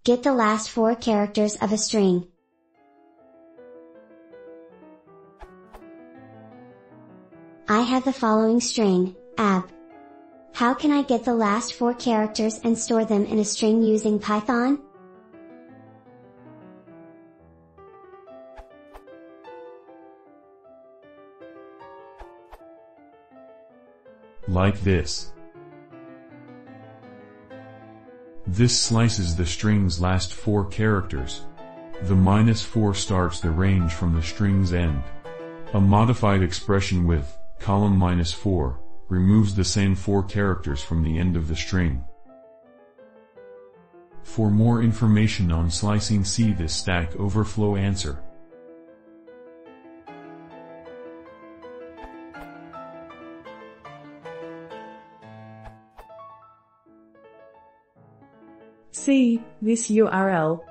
Get the last four characters of a string. I have the following string, ab. How can I get the last four characters and store them in a string using Python? Like this. This slices the string's last four characters. The -4 starts the range from the string's end. A modified expression with column -4 removes the same four characters from the end of the string. For more information on slicing, see this Stack Overflow answer. See this URL